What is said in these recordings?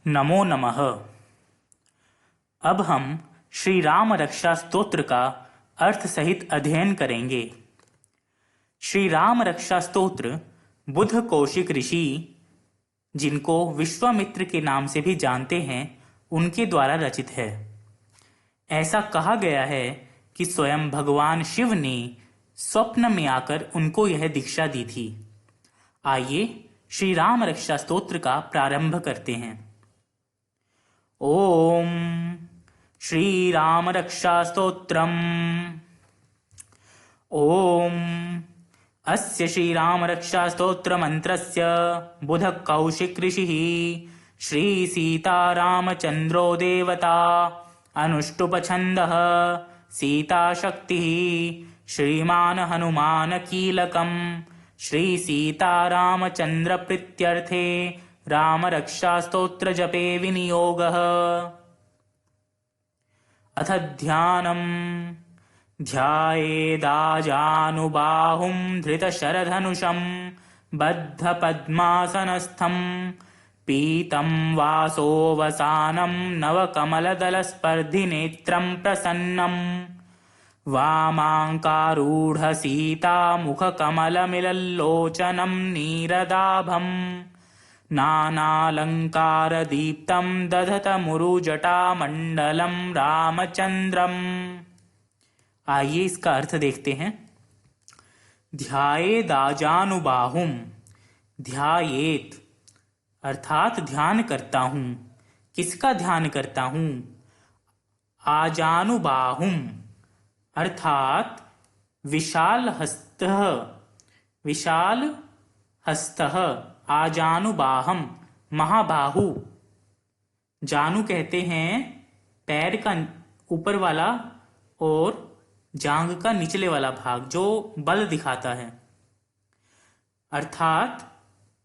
नमो नमः। अब हम श्री राम रक्षा स्तोत्र का अर्थ सहित अध्ययन करेंगे। श्री राम रक्षा स्तोत्र बुद्ध कौशिक ऋषि, जिनको विश्वामित्र के नाम से भी जानते हैं, उनके द्वारा रचित है। ऐसा कहा गया है कि स्वयं भगवान शिव ने स्वप्न में आकर उनको यह दीक्षा दी थी। आइए श्री राम रक्षा स्तोत्र का प्रारंभ करते हैं। ओम श्री राम रक्षा स्तोत्रम्। ओम अस्य श्री राम रक्षा स्तोत्र मंत्रस्य बुध कौशिक ऋषिः श्री सीता रामचंद्रो देवता अनुष्टुप छन्दः सीता शक्तिः श्रीमान हनुमान कीलकम् श्री सीता रामचंद्र प्रीत्यर्थे राम रक्षा स्तोत्र जपे विनियोगः। अथ ध्यानम्। ध्यायेदाजानुबाहुं धृतशरधनुषं बद्धपद्मासनस्थं पीतं वासोऽवसानं नवकमलदलस्पर्धिनेत्रं प्रसन्नम् वामाङ्कारूढसीतामुखकमलमिलल्लोचनं नीरदाभम् नानालङ्कारदीप्तं दधतमुरुजटामण्डलं रामचन्द्रम्। आइए इसका अर्थ देखते हैं। ध्यायेदाजानुबाहुं, ध्यायेत अर्थात ध्यान करता हूँ। किसका ध्यान करता हूँ? आजानुबाहुं अर्थात विशाल हस्तः, विशाल हस्तः। आजानुबाहम महाबाहु। जानू कहते हैं पैर का ऊपर वाला और जांग का निचले वाला भाग जो बल दिखाता है, अर्थात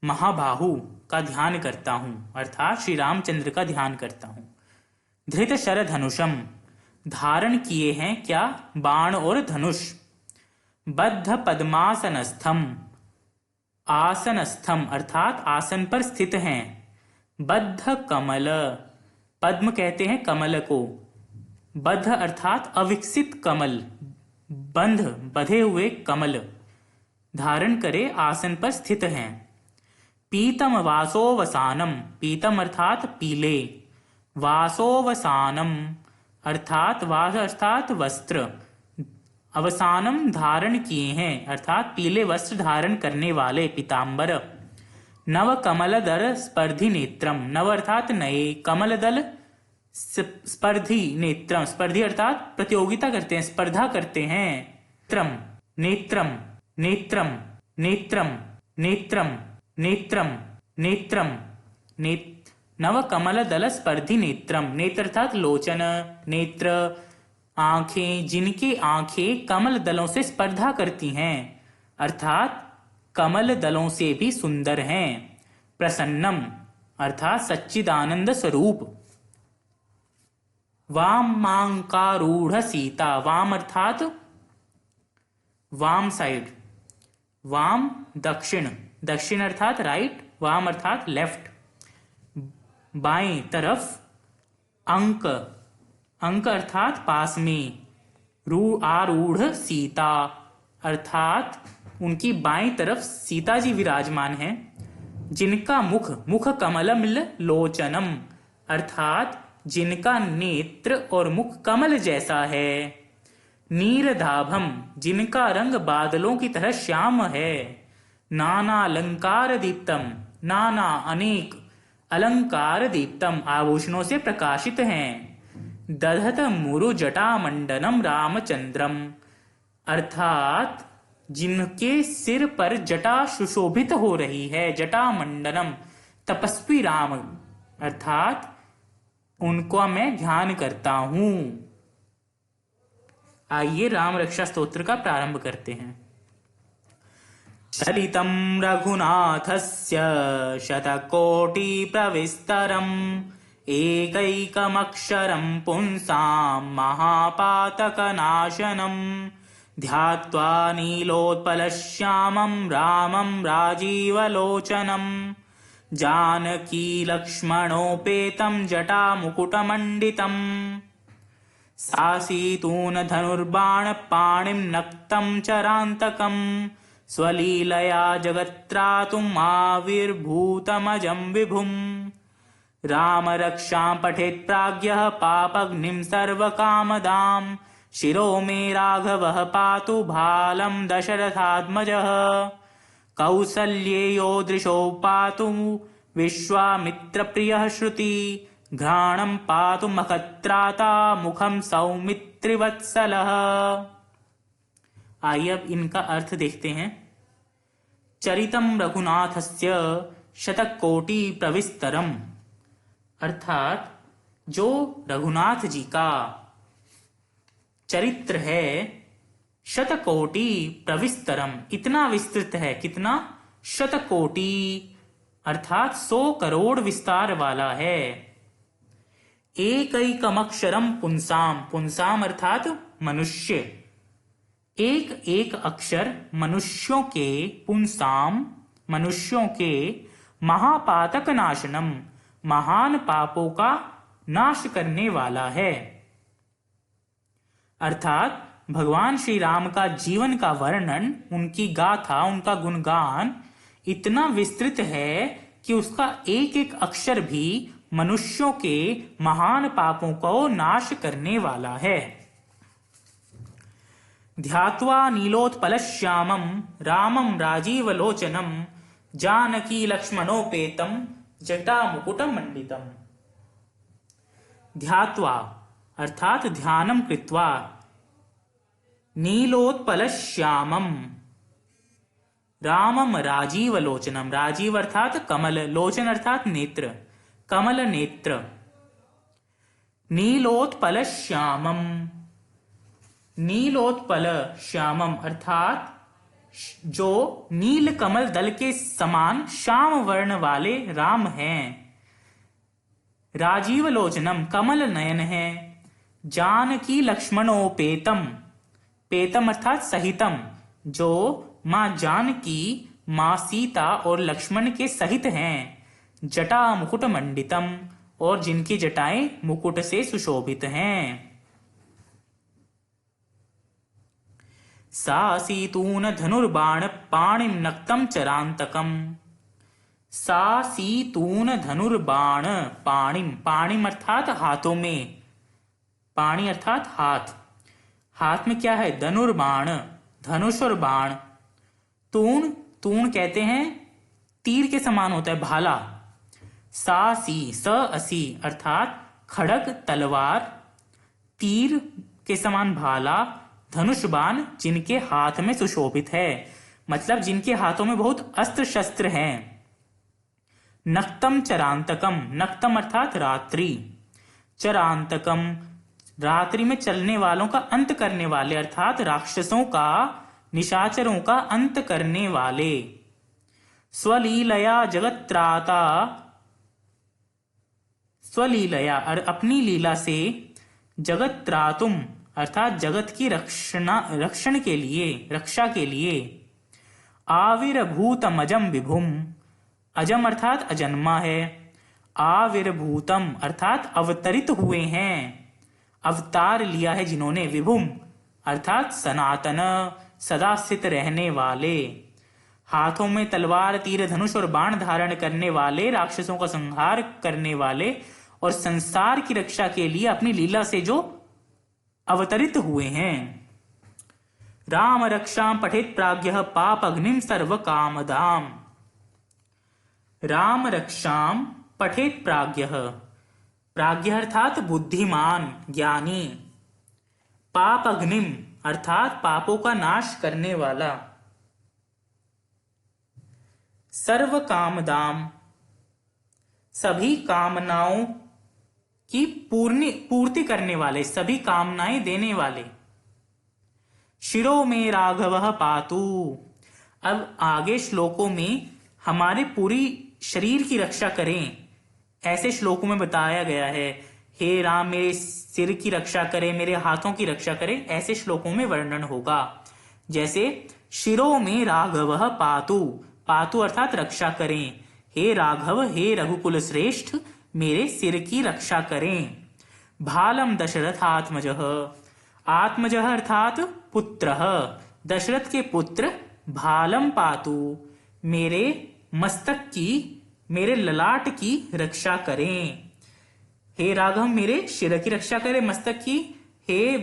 महाबाहु का ध्यान करता हूं, अर्थात श्री रामचंद्र का ध्यान करता हूं। धृत शरधनुषम धारण किए हैं क्या? बाण और धनुष। बद्ध पद्मासनस्थम आसनस्थम अर्थात आसन पर स्थित हैं। बद्ध कमल, पद्म कहते हैं कमल को। बद्ध अर्थात अविकसित कमल, बंध बंधे हुए कमल धारण करे आसन पर स्थित हैं। पीतम वासोवसानम, पीतम अर्थात पीले, वासोवसानम अर्थात वास अर्थात वस्त्र, अवसानम धारण किए हैं अर्थात पीले वस्त्र धारण करने वाले पीतांबर। नव कमलदल स्पर्धी नेत्रम, नव अर्थात नए, कमलदल स्पर्धी नेत्रम, स्पर्धी अर्थात प्रतियोगिता करते हैं, स्पर्धा करते हैं। नेत्रम नेत्रम नेत्रम नेत्रम नेत्रम नेत्रम नेत्रम नव कमलदल स्पर्धी नेत्रम, नेत्र अर्थात लोचन, नेत्र आंखें, जिनकी आंखें कमल दलों से स्पर्धा करती हैं अर्थात कमल दलों से भी सुंदर हैं। प्रसन्नम अर्थात सच्चिदानंद स्वरूप। वामांकारूढ़ सीता, वाम अर्थात वाम साइड, वाम दक्षिण, दक्षिण अर्थात राइट, वाम अर्थात लेफ्ट। बाएं तरफ अंक, अंक अर्थात पास में। आरूढ़ सीता अर्थात उनकी बाएं तरफ सीता जी विराजमान हैं, जिनका मुख, मुख कमलमिल लोचनम अर्थात जिनका नेत्र और मुख कमल जैसा है। नीरदाभम जिनका रंग बादलों की तरह श्याम है। नाना अलंकार दीप्तम, नाना अनेक अलंकार दीप्तम आभूषणों से प्रकाशित हैं। दधत मुरु जटा मंडनम रामचंद्रम अर्थात जिनके सिर पर जटा सुशोभित हो रही है। जटा मंडनम तपस्वी राम अर्थात उनको मैं ध्यान करता हूं। आइए राम रक्षा स्तोत्र का प्रारंभ करते हैं। चलितं रघुनाथस्य शतकोटि प्रविस्तरम् एकैकमक्षरं पुंसां महापातकनाशनं ध्यात्वा नीलोत्पलश्यामं रामं राजीवलोचनं जानकी लक्ष्मणोपेतं जटामुकुटमण्डितम् सासीतून धनुर्बाणपाणिं नक्तं चरान्तकम् स्वलीलया जगत्त्रातुम् आविर्भूतमजं विभुम् राम रक्षां पठेत् प्राज्ञः पापग्निं सर्वकामदाम् शिरो मे राघवः पातु भालं दशरथात्मजः कौसल्येयो दृशो पातु विश्वामित्रप्रियः श्रुति घ्राणं पातु मखत्राता मुखं सौमित्रिवत्सलः। आइए अब इनका अर्थ देखते हैं। चरितम रघुनाथस्य शतकोटि प्रविस्तरम, अर्थात जो रघुनाथ जी का चरित्र है शतकोटि प्रविस्तरम, इतना विस्तृत है। कितना? शतकोटि अर्थात 100 करोड़ विस्तार वाला है। एकैकमक्षरम पुंसाम, पुंसाम अर्थात मनुष्य, एक एक अक्षर मनुष्यों के, पुंसाम मनुष्यों के, महापातक नाशनम महान पापों का नाश करने वाला है। अर्थात भगवान श्री राम का जीवन का वर्णन, उनकी गाथा, उनका गुणगान इतना विस्तृत है कि उसका एक एक अक्षर भी मनुष्यों के महान पापों को नाश करने वाला है। ध्यात्वा नीलोत्पलश्यामं रामं राजीवलोचनं जानकी लक्ष्मणोपेतं जटामुकुटमण्डितम्। ध्यात्वा अर्थात ध्यानम कृत्वा, नीलोत्पलश्यामम रामम राजीवलोचनम, राजीव अर्थात कमल, लोचन अर्थात नेत्र, कमल नेत्र। नीलोत्पलश्यामम, नीलोत्पल श्यामम अर्थात जो नील कमल दल के समान श्याम वर्ण वाले राम हैं। राजीव लोचनम कमल नयन है। जानकी लक्ष्मणोपेतम, पेतम अर्थात सहितम, जो मां जानकी, मां सीता और लक्ष्मण के सहित हैं। जटा मुकुट मंडितम, और जिनकी जटाएं मुकुट से सुशोभित हैं। सासीतून धनुर्बाण पाणिम नक्तम चरांतकम। सासीतून धनुर्बाण पाणिम, पाणिम अर्थात हाथों में, पाणी अर्थात हाथ, हाथ में क्या है? धनुर्बाण, धनुष और बाण। तूण, तूण कहते हैं तीर के समान होता है, भाला। सासी, स असी अर्थात खड़ग तलवार, तीर के समान भाला, धनुष बाण जिनके हाथ में सुशोभित है, मतलब जिनके हाथों में बहुत अस्त्र शस्त्र हैं। नक्तम चरांतकम, नक्तम अर्थात रात्रि, चरांतकम रात्रि में चलने वालों का अंत करने वाले, अर्थात राक्षसों का, निशाचरों का अंत करने वाले। स्वलीलया जगत्त्राता, स्वलीलया और अपनी लीला से, जगत्त्रातुम अर्थात जगत की रक्षण के लिए, रक्षा के लिए। आविर्भूतम अजम विभुम, अजम अर्थात अजन्मा है। आविर्भूतम अर्थात अवतरित हुए हैं, अवतार लिया है जिन्होंने। विभुम अर्थात सनातन, सदा स्थित रहने वाले। हाथों में तलवार, तीर, धनुष और बाण धारण करने वाले, राक्षसों का संहार करने वाले और संसार की रक्षा के लिए अपनी लीला से जो अवतरित हुए हैं। राम रक्षां पठेत् प्राज्ञः पाप अग्निम सर्व कामदाम। राम रक्षां पठेत् प्राज्ञः, प्राज्ञ अर्थात बुद्धिमान, ज्ञानी। पाप अग्निम अर्थात पापों का नाश करने वाला। सर्व कामदाम सभी कामनाओं की पूर्ति करने वाले, सभी कामनाएं देने वाले। शिरो में राघवः पातु, अब आगे श्लोकों में हमारे पूरी शरीर की रक्षा करें, ऐसे श्लोकों में बताया गया है। हे राम मेरे सिर की रक्षा करें, मेरे हाथों की रक्षा करें, ऐसे श्लोकों में वर्णन होगा। जैसे शिरो में राघवः पातु, पातु अर्थात रक्षा करें। हे राघव, हे रघुकुल श्रेष्ठ, मेरे सिर की रक्षा करें। भालम दशरथ आत्मजः, आत्मजः अर्थात पुत्र, दशरथ के पुत्र भालम पातु, मेरे मस्तक की, मेरे ललाट की रक्षा करें। हे राघव, मेरे सिर की रक्षा करें, मस्तक की। हे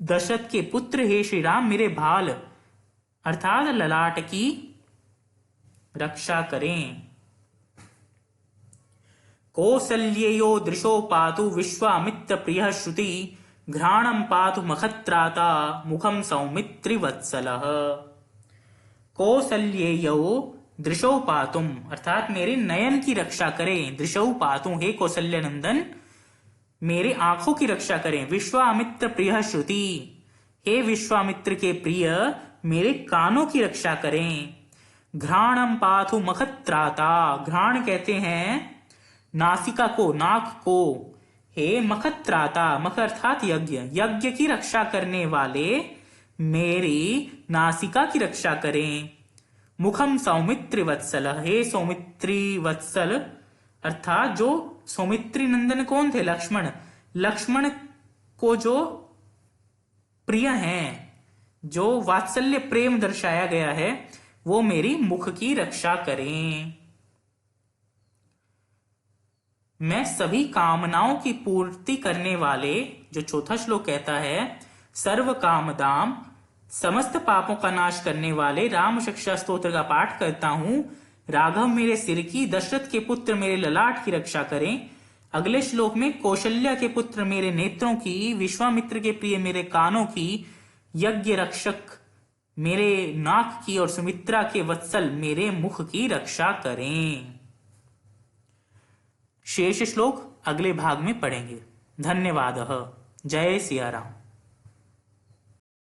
दशरथ के पुत्र, हे श्री राम, मेरे भाल अर्थात ललाट की रक्षा करें। कौसल्येयो दृशो पातु विश्वामित्र प्रिय श्रुति, घ्राणम पातु मखत्राता मुखम सौमित्रि वत्सलः। कौसल्येयो दृशौ पातुम अर्थात मेरे नयन की रक्षा करें। दृशौ पातु, हे कौसल्य नंदन, मेरे आंखों की रक्षा करें। विश्वामित्र प्रिय श्रुति, हे विश्वामित्र के प्रिय, मेरे कानों की रक्षा करें। घ्राणम पातु मखत्राता, घ्राण कहते हैं नासिका को, नाक को। हे मखत्राता, मख अर्थात यज्ञ, यज्ञ की रक्षा करने वाले मेरी नासिका की रक्षा करें। मुखम सौमित्री वत्सल, हे सौमित्री वत्सल अर्थात जो सौमित्री नंदन कौन थे? लक्ष्मण। लक्ष्मण को जो प्रिय हैं, जो वात्सल्य प्रेम दर्शाया गया है, वो मेरी मुख की रक्षा करें। मैं सभी कामनाओं की पूर्ति करने वाले, जो चौथा श्लोक कहता है, सर्व कामदाम, समस्त पापों का नाश करने वाले राम शिक्षा स्तोत्र का पाठ करता हूं। राघव मेरे सिर की, दशरथ के पुत्र मेरे ललाट की रक्षा करें। अगले श्लोक में कौशल्या के पुत्र मेरे नेत्रों की, विश्वामित्र के प्रिय मेरे कानों की, यज्ञ रक्षक मेरे नाक की और सुमित्रा के वत्सल मेरे मुख की रक्षा करें। शेष श्लोक अगले भाग में पढ़ेंगे। धन्यवाद। जय सिया राम।